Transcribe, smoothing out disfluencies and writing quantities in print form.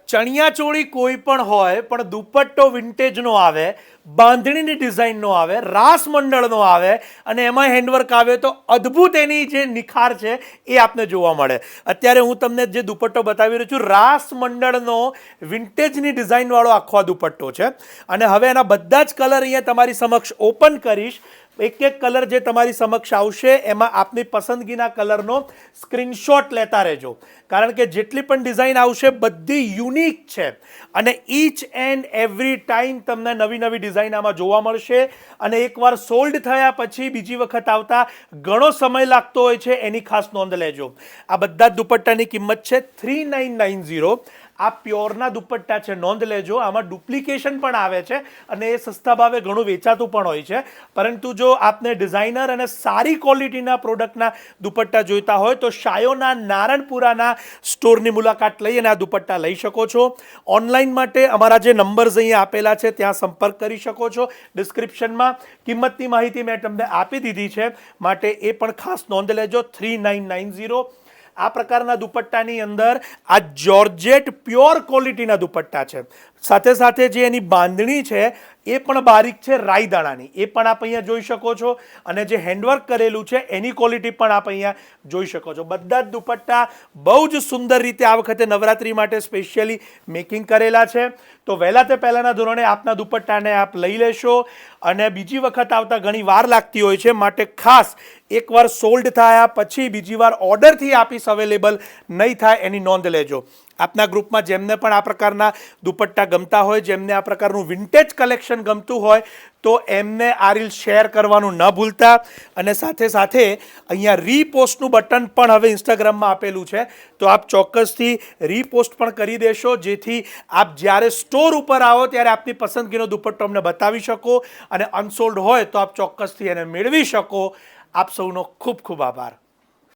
ચણિયાચોળી કોઈ પણ હોય પણ દુપટ્ટો વિન્ટેજનો આવે, બાંધણીની ડિઝાઇનનો આવે, રાસ મંડળનો આવે અને એમાં હેન્ડવર્ક આવે તો અદ્ભુત એની જે નિખાર છે એ આપને જોવા મળે. અત્યારે હું તમને જે દુપટ્ટો બતાવી રહ્યો છું રાસ મંડળનો વિન્ટેજની ડિઝાઇનવાળો આખો આ દુપટ્ટો છે. અને હવે એના બધા જ કલર અહીંયા તમારી સમક્ષ ઓપન કરીશ. એક એક કલર જે તમારી સમક્ષ આવશે એમાં આપની પસંદગીના કલરનો સ્ક્રીનશોટ લેતા રહેજો, કારણ કે જેટલી પણ ડિઝાઇન આવશે બધી યુનિક છે અને ઈચ એન્ડ એવરી ટાઈમ તમને નવી નવી ડિઝાઇન આમાં જોવા મળશે. અને એકવાર સોલ્ડ થયા પછી બીજી વખત આવતા ઘણો સમય લાગતો હોય છે, એની ખાસ નોંધ લેજો. આ બધા જ દુપટ્ટાની કિંમત છે 3990. આ પ્યોરના દુપટ્ટા છે, નોંધ લેજો. આમાં ડુપ્લિકેશન પણ આવે છે અને એ સસ્તા ભાવે ઘણું વેચાતું પણ હોય છે. પરંતુ જો આપને ડિઝાઇનર અને સારી ક્વોલિટીના પ્રોડક્ટના દુપટ્ટા જોઈતા હોય તો શાયોના નારણપુરાના સ્ટોરની મુલાકાત લઈ અને આ દુપટ્ટા લઈ શકો છો. ઓનલાઈન માટે અમારા જે નંબર્સ અહીંયા આપેલા છે ત્યાં સંપર્ક કરી શકો છો. ડિસ્ક્રિપ્શનમાં કિંમતની માહિતી મેં તમને આપી દીધી છે, માટે એ પણ ખાસ નોંધ લેજો. 3990. આ પ્રકારના દુપટ્ટાની અંદર આ જોર્જેટ પ્યોર ક્વોલિટીના દુપટ્ટા છે. સાથે સાથે જે એની બાંધણી છે એ પણ બારીક છે રાઈદાણાની, એ પણ આપ અહીંયા જોઈ શકો છો. અને જે હેન્ડવર્ક કરેલું છે એની ક્વોલિટી પણ આપ અહીંયા જોઈ શકો છો. બધા જ દુપટ્ટા બહુ જ સુંદર રીતે આ વખતે નવરાત્રિ માટે સ્પેશિયલી મેકિંગ કરેલા છે. તો વહેલા તે પહેલાંના ધોરણે આપના દુપટ્ટાને આપ લઈ લેશો અને બીજી વખત આવતા ઘણી વાર લાગતી હોય છે, માટે ખાસ એકવાર સોલ્ડ થયા પછી બીજી વાર ઓર્ડરથી આપીશ અવેલેબલ નહીં થાય એની નોંધ લેજો. આપના ગ્રુપમાં જેમને પણ આ પ્રકારના દુપટ્ટા ગમતા હોય, જેમને આ પ્રકારનું વિન્ટેજ કલેક્શન ગમતું હોય તો એમને આ રીલ શેર કરવાનું ન ભૂલતા. અને સાથે સાથે અહીંયા રીપોસ્ટનું બટન પણ હવે ઇન્સ્ટાગ્રામમાં આપેલું છે, તો આપ ચોક્કસથી રીપોસ્ટ પણ કરી દેશો, જેથી આપ જ્યારે સ્ટોર ઉપર આવો ત્યારે આપની પસંદગીનો દુપટ્ટો અમને બતાવી શકો અને અનસોલ્ડ હોય તો આપ ચોક્કસથી એને મેળવી શકો. આપ સૌનો ખૂબ ખૂબ આભાર.